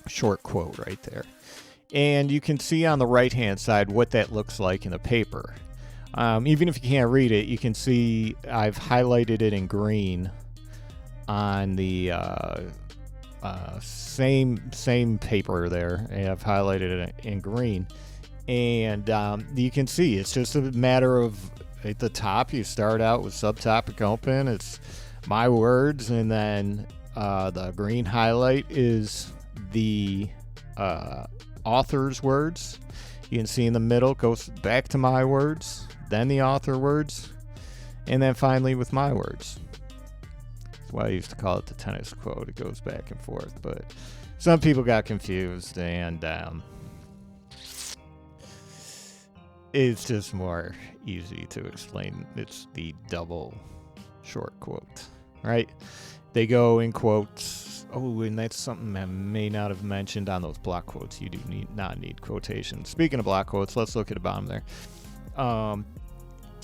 [SPEAKER 1] short quote right there. And you can see on the right-hand side what that looks like in the paper. Even if you can't read it, you can see I've highlighted it in green on the same paper there, and I've highlighted it in green. And you can see it's just a matter of, at the top, you start out with subtopic open. It's my words, and then the green highlight is the author's words. You can see in the middle goes back to my words, then the author words, and then finally with my words. That's why I used to call it the tennis quote. It goes back and forth, but some people got confused, and It's just more easy to explain. It's the double short quote, right? They go in quotes. Oh, and that's something I may not have mentioned on those block quotes. You do not need quotations. Speaking of block quotes, let's look at the bottom there.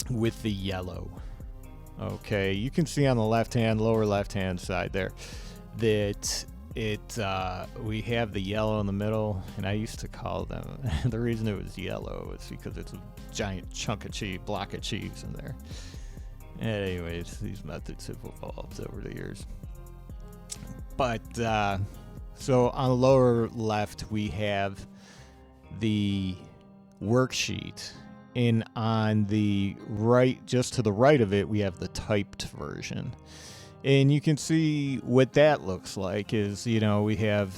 [SPEAKER 1] With the yellow. Okay, you can see on the lower left-hand side there that we have the yellow in the middle, and I used to call them, the reason it was yellow is because it's a giant chunk of cheese, block of cheese in there. Anyways, these methods have evolved over the years. But, so on the lower left, we have the worksheet. And on the right, just to the right of it, we have the typed version. And you can see what that looks like is, we have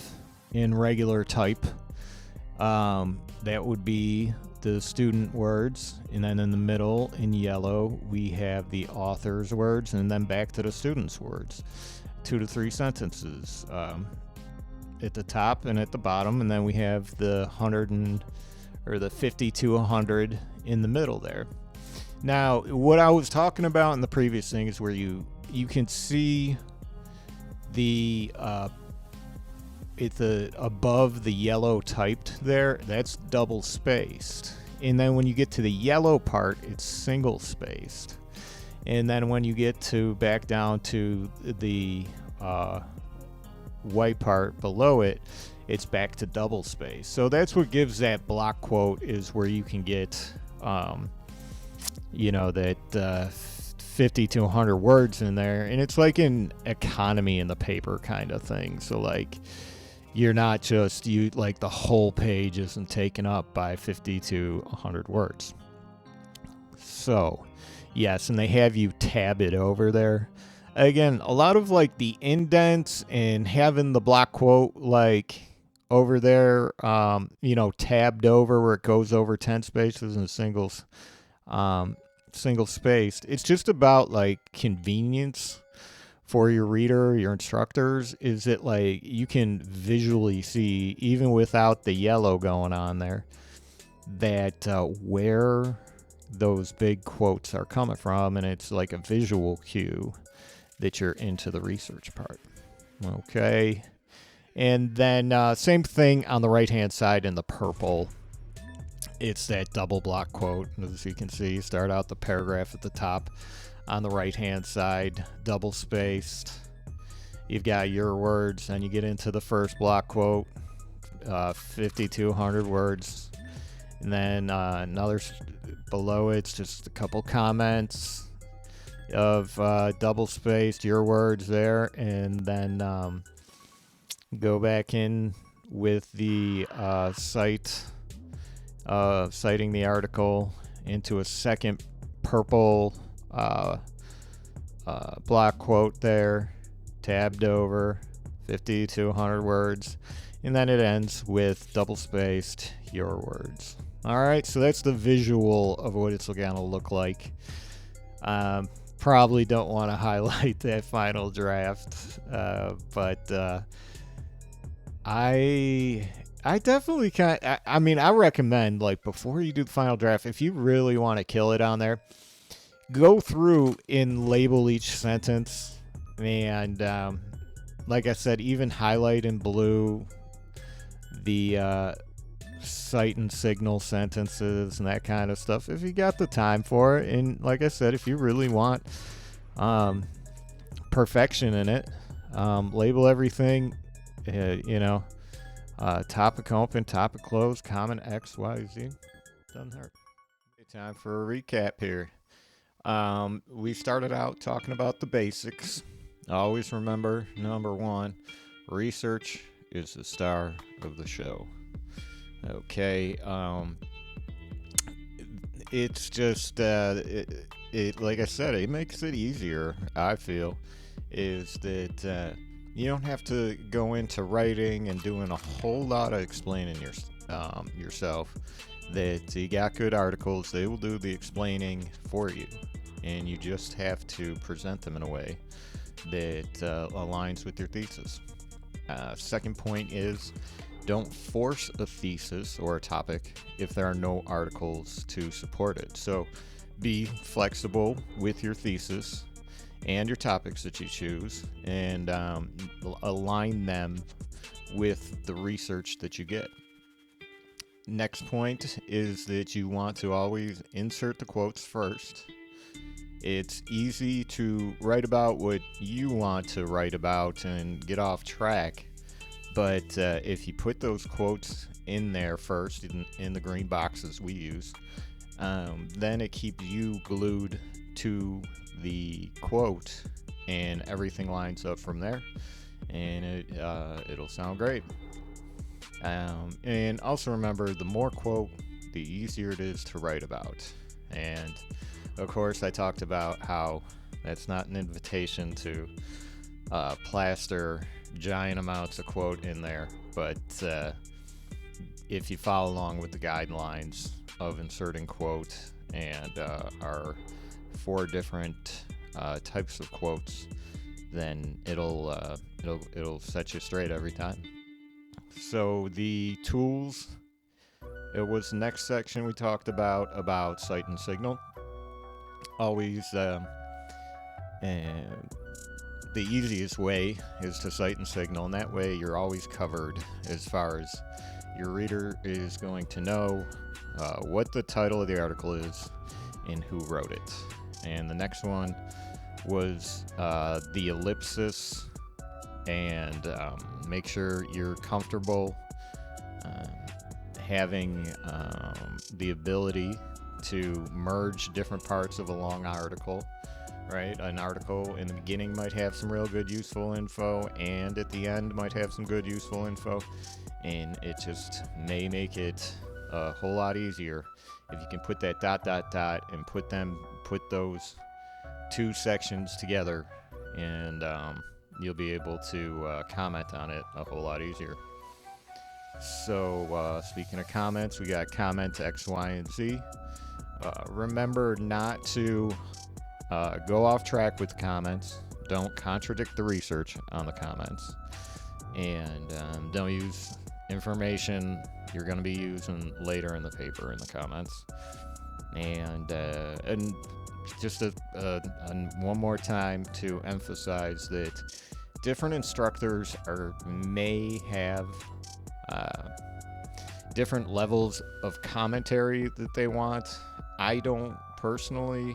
[SPEAKER 1] in regular type, that would be the student words. And then in the middle, in yellow, we have the author's words, and then back to the student's words. 2 to 3 sentences at the top and at the bottom. And then we have the 50 to 100 in the middle there. Now, what I was talking about in the previous thing is where you can see the it's above the yellow typed there. That's double spaced, and then when you get to the yellow part, it's single spaced, and then when you get to back down to the white part below it, it's back to double space. So that's what gives that block quote, is where you can get that 50 to 100 words in there, and it's like an economy in the paper kind of thing. So like you're not just the whole page isn't taken up by 50 to 100 words. So yes, and they have you tab it over there. Again, a lot of like the indents and having the block quote over there, tabbed over where it goes over 10 spaces and single spaced. It's just about like convenience for your reader, your instructors, is that you can visually see, even without the yellow going on there, that where those big quotes are coming from, and it's like a visual cue that you're into the research part. Okay. And then same thing on the right-hand side in the purple. It's that double block quote. As you can see, start out the paragraph at the top on the right-hand side, double spaced. You've got your words, and you get into the first block quote, 50 to 100 words. And then another below it's just a couple comments of double spaced, your words there, and then go back in with the citing the article into a second purple block quote there, tabbed over, 50 to 100 words, and then it ends with double spaced, your words. All right, so that's the visual of what it's going to look like. Probably don't want to highlight that final draft, but I definitely I recommend, before you do the final draft, if you really want to kill it on there, go through and label each sentence, and like I said, even highlight in blue the cite and signal sentences and that kind of stuff if you got the time for it. And like I said, if you really want perfection in it, label everything, topic open, topic close, comment X, Y, Z. Doesn't hurt. Time for a recap here. We started out talking about the basics. Always remember, number one, research is the star of the show. Okay. It's just, like I said, it makes it easier, I feel, is that you don't have to go into writing and doing a whole lot of explaining yourself. That you got good articles, they will do the explaining for you, and you just have to present them in a way that aligns with your thesis. Second point is Don't force a thesis or a topic if there are no articles to support it. So be flexible with your thesis and your topics that you choose, and align them with the research that you get. Next point is that you want to always insert the quotes first. It's easy to write about what you want to write about and get off track, but if you put those quotes in there first, in the green boxes we use, then it keeps you glued to the quote, and everything lines up from there, and it'll sound great. And also remember, the more quote, the easier it is to write about. And of course, I talked about how that's not an invitation to plaster giant amounts of quote in there, but if you follow along with the guidelines of inserting quote and our 4 different types of quotes, then it'll set you straight every time. So the tools, it was the next section we talked about Cite and Signal. Always and the easiest way is to cite and signal, and that way you're always covered as far as your reader is going to know what the title of the article is and who wrote it. And the next one was the ellipsis, and make sure you're comfortable having the ability to merge different parts of a long article. Right, an article in the beginning might have some real good useful info, and at the end might have some good useful info, and it just may make it a whole lot easier if you can put that ... and put those 2 sections together, and you'll be able to comment on it a whole lot easier. So speaking of comments, we got comments X, Y, and Z. Remember not to go off track with the comments. Don't contradict the research on the comments, and don't use information you're going to be using later in the paper in the comments. And just one more time to emphasize that different instructors may have different levels of commentary that they want. I don't personally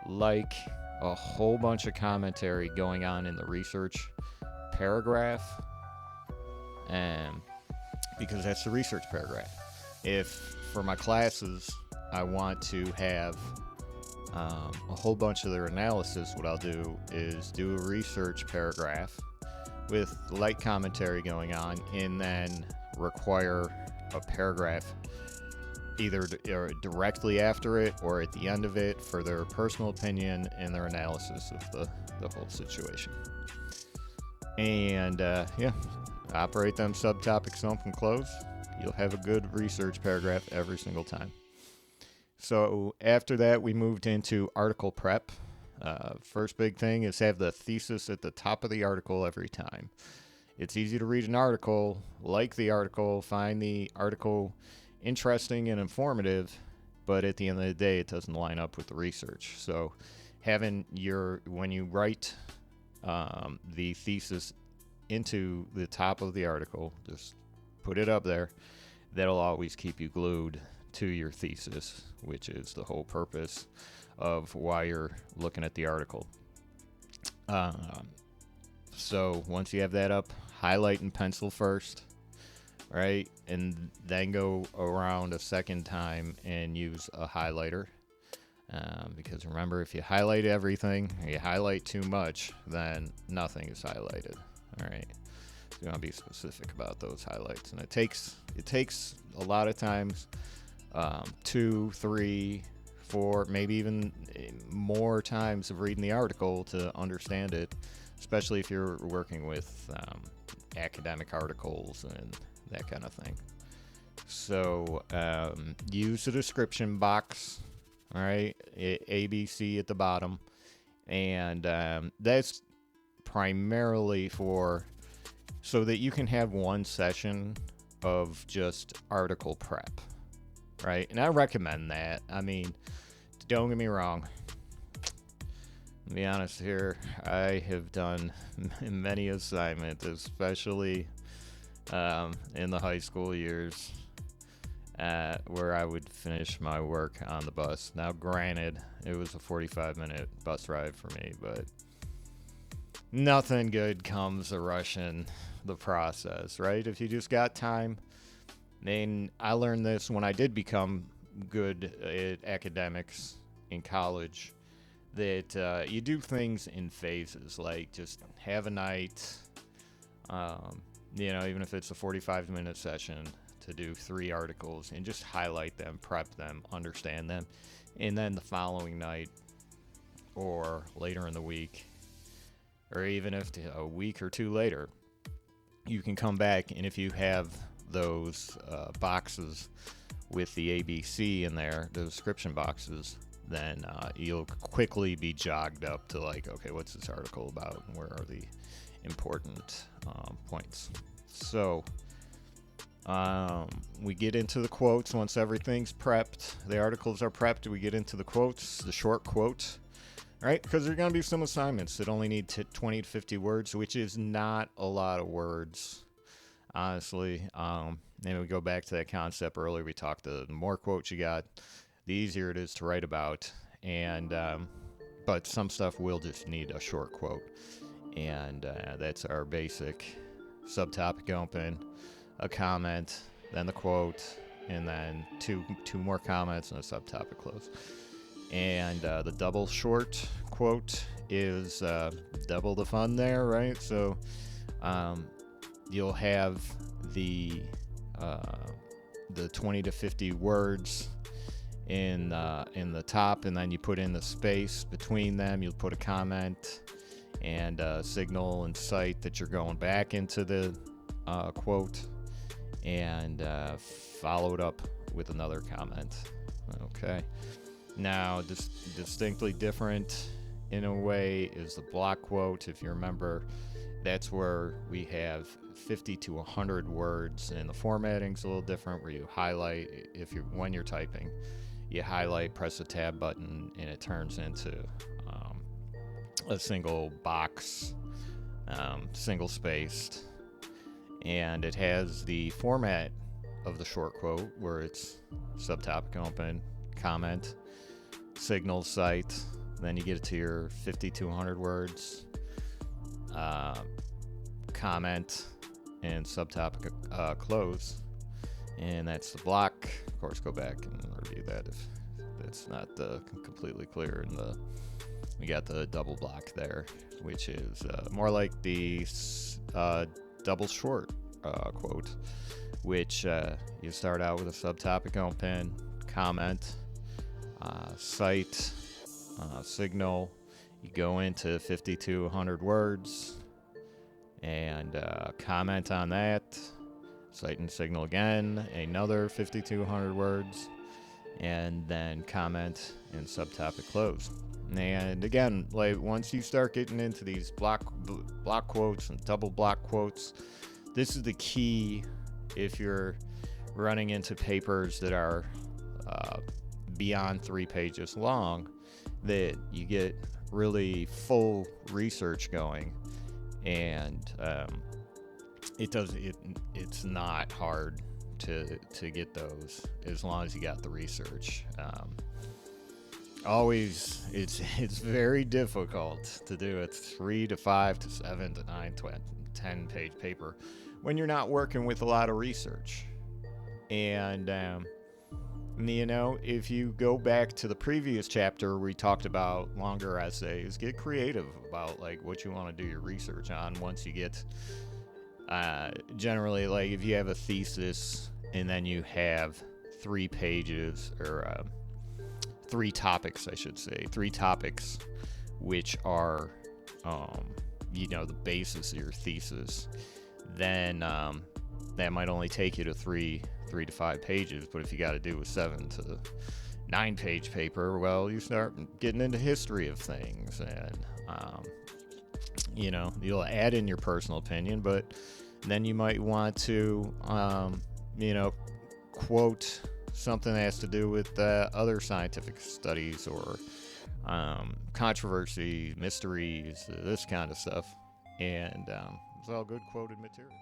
[SPEAKER 1] like a whole bunch of commentary going on in the research paragraph, because that's the research paragraph. If for my classes I want to have a whole bunch of their analysis, what I'll do is do a research paragraph with light commentary going on, and then require a paragraph either directly after it or at the end of it for their personal opinion and their analysis of the whole situation. And operate them subtopics open and close. You'll have a good research paragraph every single time. So after that, we moved into article prep. First big thing is have the thesis at the top of the article every time. It's easy to read an article, like the article, find the article interesting and informative, but at the end of the day, it doesn't line up with the research. So having when you write the thesis into the top of the article, just put it up there. That'll always keep you glued to your thesis, which is the whole purpose of why you're looking at the article. So once you have that up, highlight in pencil first, right? And then go around a second time and use a highlighter. Because remember, if you highlight everything, or you highlight too much, then nothing is highlighted. All right. So you want to be specific about those highlights. And it takes a lot of times, 2, 3, 4, maybe even more times of reading the article to understand it, especially if you're working with academic articles and that kind of thing. So use the description box, all right, ABC at the bottom, and that's primarily so that you can have one session of just article prep, right? And I recommend that. I mean, don't get me wrong. To be honest here, I have done many assignments, especially in the high school years, where I would finish my work on the bus. Now, granted, it was a 45-minute bus ride for me, but nothing good comes of rushing the process, right? If you just got time. And I learned this when I did become good at academics in college, that you do things in phases, like just have a night, even if it's a 45-minute session, to do 3 articles and just highlight them, prep them, understand them. And then the following night or later in the week, or even if a week or 2 later, you can come back, and if you have those boxes with the ABC in there, the description boxes, then you'll quickly be jogged up to like, okay, what's this article about, and where are the important points? So we get into the quotes. Once everything's prepped, the articles are prepped, we get into the quotes, the short quote, right? Because there are going to be some assignments that only need 20 to 50 words, which is not a lot of words, honestly. And we go back to that concept earlier. We talked, the more quotes you got, the easier it is to write about. And but some stuff will just need a short quote. And that's our basic subtopic open, a comment, then the quote, and then two more comments and a subtopic close. And the double short quote is double the fun there, right? So you'll have the 20 to 50 words in the top, and then you put in the space between them. You'll put a comment and signal and cite that you're going back into the quote, and follow it up with another comment. Okay. Now, distinctly different in a way is the block quote. If you remember, that's where we have 50 to 100 words, and the formatting's a little different, where you highlight, when you're typing, you highlight, press the tab button, and it turns into a single box, single spaced, and it has the format of the short quote, where it's subtopic open, comment, signal, cite, then you get it to your 50 to 100 words, comment, and subtopic close, and that's the block. Of course, go back and review that if that's not completely clear. And we got the double block there, which is more like the double short quote, which you start out with a subtopic open, comment, cite, signal. You go into 50 to 100 words and comment on that, cite and signal again, another 50 to 100 words, and then comment and subtopic close. And again, like once you start getting into these block quotes and double block quotes, this is the key if you're running into papers that are beyond 3 pages long, that you get really full research going. And it's not hard to get those as long as you got the research. Always, it's very difficult to do a 3 to 5 to 7 to 9 to 10 page paper when you're not working with a lot of research. And if you go back to the previous chapter, we talked about longer essays. Get creative about like what you want to do your research on. Once you get generally, like if you have a thesis and then you have 3 pages or 3 topics, I should say, 3 topics, which are the basis of your thesis, then that might only take you to 3 to 5 pages. But if you got to do a 7 to 9 page paper, well, you start getting into history of things, and you'll add in your personal opinion, but Then you might want to, quote something that has to do with other scientific studies or controversy, mysteries, this kind of stuff. And it's all good quoted material.